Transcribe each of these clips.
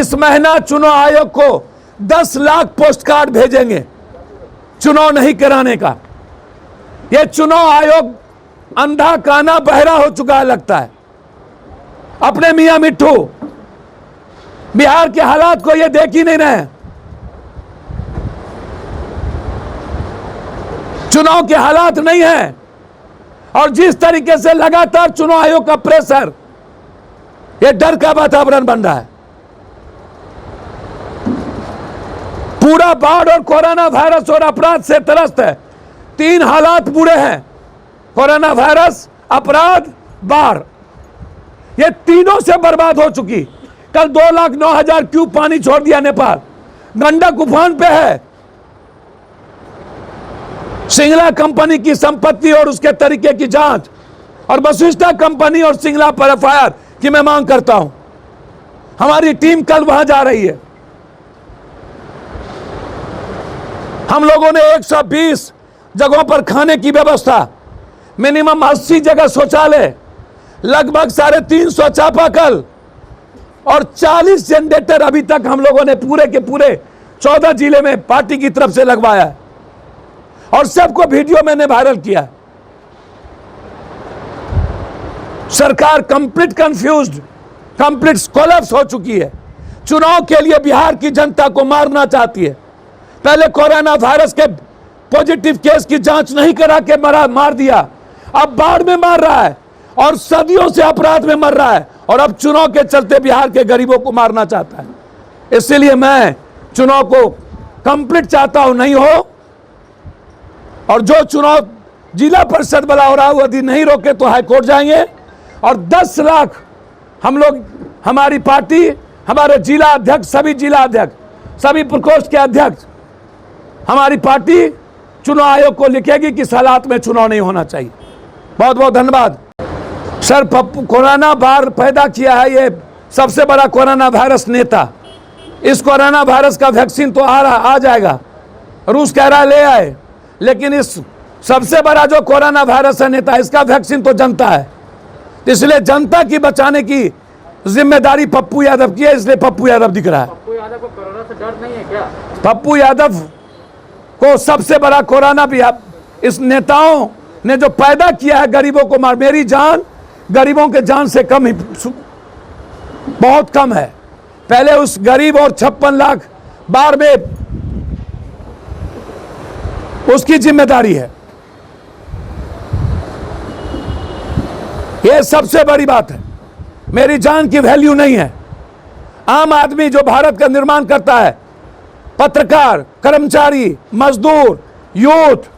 इस महीना चुनाव आयोग को 10 लाख पोस्ट कार्ड भेजेंगे चुनाव नहीं कराने का। यह चुनाव आयोग अंधा काना बहरा हो चुका है लगता है। अपने मियां मिट्ठू बिहार के हालात को यह देख ही नहीं रहे। चुनाव के हालात नहीं है और जिस तरीके से लगातार चुनाव आयोग का प्रेशर, यह डर का वातावरण बन रहा है। पूरा बाढ़ और कोरोना वायरस और अपराध से त्रस्त है। 3 हालात बुरे हैं, कोरोना वायरस, अपराध, बाढ़। ये तीनों से बर्बाद हो चुकी। कल 2,09,000 क्यूब पानी छोड़ दिया नेपाल। गंडक उफान पे है। सिंगला कंपनी की संपत्ति और उसके तरीके की जांच और वशिष्ठा कंपनी और सिंगला पर एफआईआर की मैं मांग करता हूं। हमारी टीम कल वहां जा रही है। हम लोगों ने 120 जगहों पर खाने की व्यवस्था, मिनिमम 80 जगह शौचालय, लगभग 350 चापाकल और 40 जनरेटर अभी तक हम लोगों ने पूरे के पूरे 14 जिले में पार्टी की तरफ से लगवाया है और सबको वीडियो मैंने वायरल किया। सरकार कंप्लीट कंफ्यूज्ड, कंप्लीट कोलैप्स हो चुकी है। चुनाव के लिए बिहार की जनता को मारना चाहती है। पहले कोरोना वायरस के पॉजिटिव केस की जांच नहीं करा के मार दिया, अब बाढ़ में मार रहा है और सदियों से अपराध में मर रहा है और अब चुनाव के चलते बिहार के गरीबों को मारना चाहता है। इसलिए मैं चुनाव को कंप्लीट चाहता हूं, नहीं हो। और जो चुनाव जिला परिषद वाला हो रहा है यदि नहीं रोके तो हाईकोर्ट जाएंगे और 10 लाख हम लोग, हमारी पार्टी, हमारे जिला अध्यक्ष, सभी जिला अध्यक्ष, सभी प्रकोष्ठ के अध्यक्ष, हमारी पार्टी चुनाव आयोग को लिखेगी कि इस हालात में चुनाव नहीं होना चाहिए। बहुत बहुत धन्यवाद। सर, कोरोना बाढ़ पैदा किया है ये सबसे बड़ा कोरोना वायरस नेता। इस कोरोना वायरस का वैक्सीन तो आ जाएगा, रूस कह रहा है ले आए, लेकिन इस सबसे बड़ा जो कोरोना वायरस है नेता, इसका वैक्सीन तो जनता है। इसलिए जनता की बचाने की जिम्मेदारी पप्पू यादव की है, इसलिए पप्पू यादव दिख रहा है। पप्पू यादव को कोरोना से डर नहीं है क्या? पप्पू यादव को सबसे बड़ा कोरोना भी, इस नेताओं ने जो पैदा किया है गरीबों को मार, मेरी जान गरीबों के जान से कम ही, बहुत कम है। पहले उस गरीब और 56 लाख बाढ़ में उसकी जिम्मेदारी है। यह सबसे बड़ी बात है। मेरी जान की वैल्यू नहीं है। आम आदमी जो भारत का निर्माण करता है, पत्रकार, कर्मचारी, मजदूर, यूथ,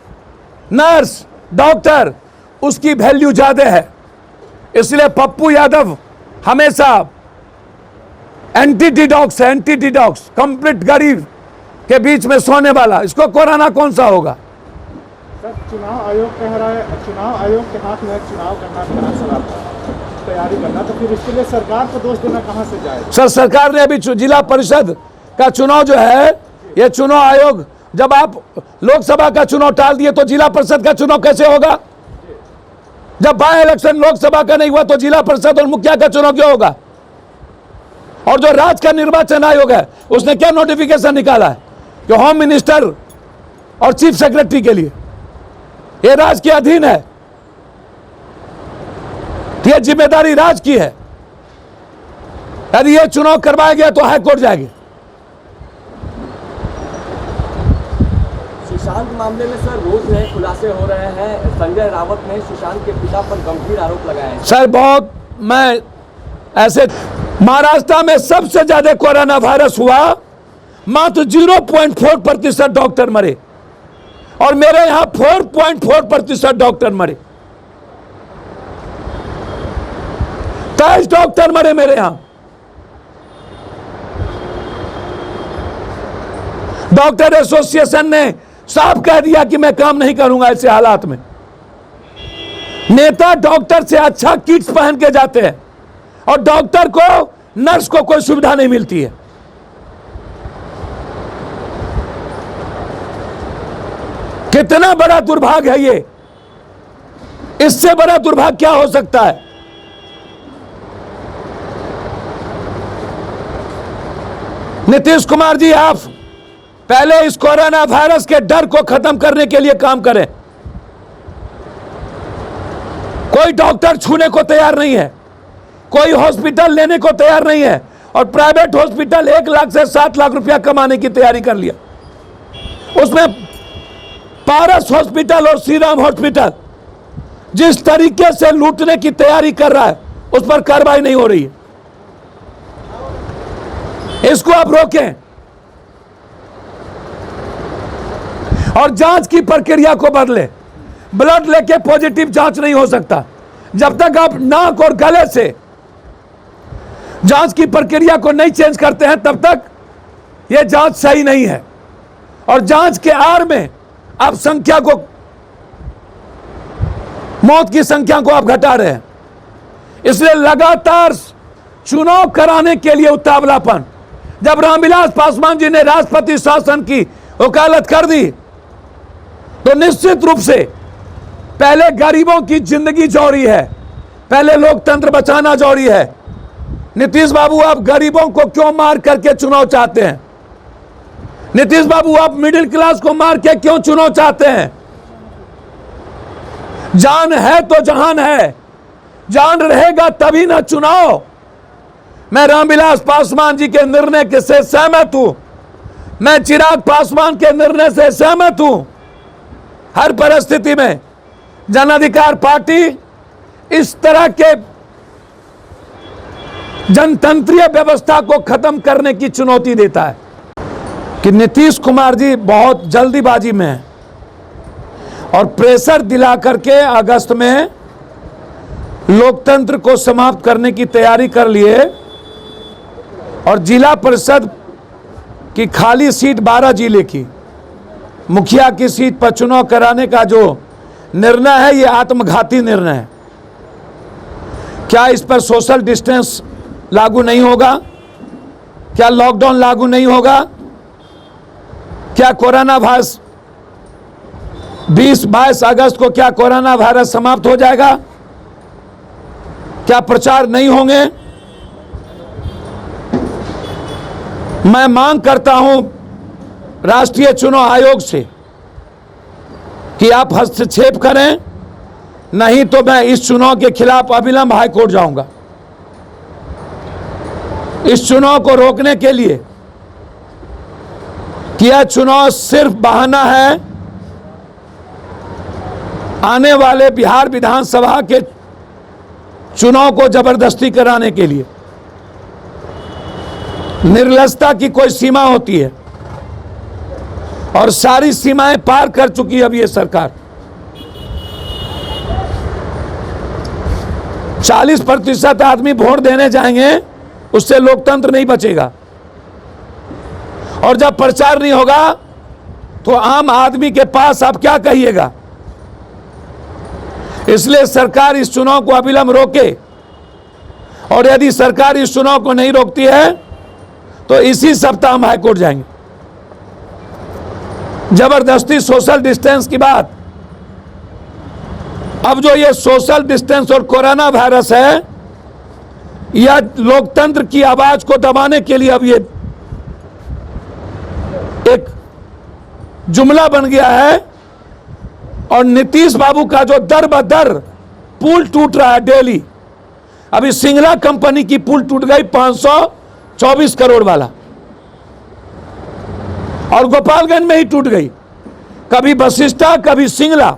नर्स, डॉक्टर, उसकी वैल्यू ज्यादा है। इसलिए पप्पू यादव हमेशा एंटी-डिडॉक्स है, एंटी-डिडॉक्स, कंप्लीट गरीब के बीच में सोने वाला। इसको कोरोना कौन सा होगा? सर, चुनाव आयोग कह रहा है, चुनाव आयोग के हाथ में चुनाव करना, विधानसभा तैयारी करना, तो फिर इसके लिए सरकार को दोष देना कहां से जाए? सर, सरकार ने अभी जिला परिषद का चुनाव जो है, ये चुनाव आयोग, जब आप लोकसभा का चुनाव टाल दिए तो जिला परिषद का चुनाव कैसे होगा? जब बाय इलेक्शन लोकसभा का नहीं हुआ तो जिला परिषद और मुखिया का चुनाव क्यों होगा? और जो राज्य का निर्वाचन आयोग है उसने क्या नोटिफिकेशन निकाला है कि होम मिनिस्टर और चीफ सेक्रेटरी के लिए यह राज्य के अधीन है, यह जिम्मेदारी राज्य की है। यदि यह चुनाव करवाया गया तो हाईकोर्ट जाएगी। सुशांत मामले में सर रोज नए खुलासे हो रहे हैं। संजय रावत ने सुशांत के पिता पर गंभीर आरोप लगाए हैं। सर, बहुत, मैं ऐसे, महाराष्ट्र में सबसे ज्यादा कोरोना वायरस हुआ, मात्र 0.4% डॉक्टर मरे और मेरे यहां 4.4% डॉक्टर मरे। 23 डॉक्टर मरे मेरे यहां। डॉक्टर एसोसिएशन ने साफ कह दिया कि मैं काम नहीं करूंगा ऐसे हालात में। नेता डॉक्टर से अच्छा किट्स पहन के जाते हैं और डॉक्टर को, नर्स को कोई सुविधा नहीं मिलती है। कितना बड़ा दुर्भाग्य है ये। इससे बड़ा दुर्भाग्य क्या हो सकता है? नीतीश कुमार जी, आप पहले इस कोरोना वायरस के डर को खत्म करने के लिए काम करें। कोई डॉक्टर छूने को तैयार नहीं है, कोई हॉस्पिटल लेने को तैयार नहीं है, और प्राइवेट हॉस्पिटल 1 लाख से 7 लाख रुपया कमाने की तैयारी कर लिया। उसमें पारस हॉस्पिटल और श्री राम हॉस्पिटल जिस तरीके से लूटने की तैयारी कर रहा है, उस पर कार्रवाई नहीं हो रही है। इसको आप रोकें और जांच की प्रक्रिया को बदलें। ब्लड लेके पॉजिटिव जांच नहीं हो सकता। जब तक आप नाक और गले से जांच की प्रक्रिया को नहीं चेंज करते हैं, तब तक यह जांच सही नहीं है। और जांच के आड़ में आप संख्या को, मौत की संख्या को आप घटा रहे हैं। इसलिए लगातार चुनाव कराने के लिए उतावलापन। जब रामविलास पासवान जी ने राष्ट्रपति शासन की वकालत कर दी, तो निश्चित रूप से पहले गरीबों की जिंदगी जरूरी है, पहले लोकतंत्र बचाना जरूरी है। नीतीश बाबू, आप गरीबों को क्यों मार करके चुनाव चाहते हैं? नीतीश बाबू, आप मिडिल क्लास को मार के क्यों चुनाव चाहते हैं? जान है तो जहान है, जान रहेगा तभी ना चुनाव। मैं रामविलास पासवान जी के निर्णय के से सहमत हूं, मैं चिराग पासवान के निर्णय से सहमत हूं। हर परिस्थिति में जन अधिकार पार्टी इस तरह के जनतंत्रीय व्यवस्था को खत्म करने की चुनौती देता है कि नीतीश कुमार जी बहुत जल्दीबाजी में है और प्रेशर दिला करके अगस्त में लोकतंत्र को समाप्त करने की तैयारी कर लिए। और जिला परिषद की खाली सीट 12 जिले की, मुखिया की सीट पर चुनाव कराने का जो निर्णय है, ये आत्मघाती निर्णय है। क्या इस पर सोशल डिस्टेंस लागू नहीं होगा? क्या लॉकडाउन लागू नहीं होगा? क्या कोरोना वायरस 20-22 अगस्त को क्या कोरोना वायरस समाप्त हो जाएगा? क्या प्रचार नहीं होंगे? मैं मांग करता हूं राष्ट्रीय चुनाव आयोग से कि आप हस्तक्षेप करें, नहीं तो मैं इस चुनाव के खिलाफ अविलंब हाईकोर्ट जाऊंगा। इस चुनाव को रोकने के लिए कि यह चुनाव सिर्फ बहाना है आने वाले बिहार विधानसभा के चुनाव को जबरदस्ती कराने के लिए। निर्लजता की कोई सीमा होती है और सारी सीमाएं पार कर चुकी है अब ये सरकार। 40% आदमी वोट देने जाएंगे, उससे लोकतंत्र नहीं बचेगा। और जब प्रचार नहीं होगा तो आम आदमी के पास आप क्या कहिएगा? इसलिए सरकार इस चुनाव को अविलंब रोके, और यदि सरकार इस चुनाव को नहीं रोकती है तो इसी सप्ताह हम हाईकोर्ट जाएंगे। जबरदस्ती सोशल डिस्टेंस की बात, अब जो ये सोशल डिस्टेंस और कोरोना वायरस है, यह लोकतंत्र की आवाज को दबाने के लिए अब ये एक जुमला बन गया है। और नीतीश बाबू का जो दर बदर पुल टूट रहा है डेली, अभी सिंगला कंपनी की पुल टूट गई 524 करोड़ वाला, और गोपालगंज में ही टूट गई। कभी वशिष्ठा, कभी सिंगला।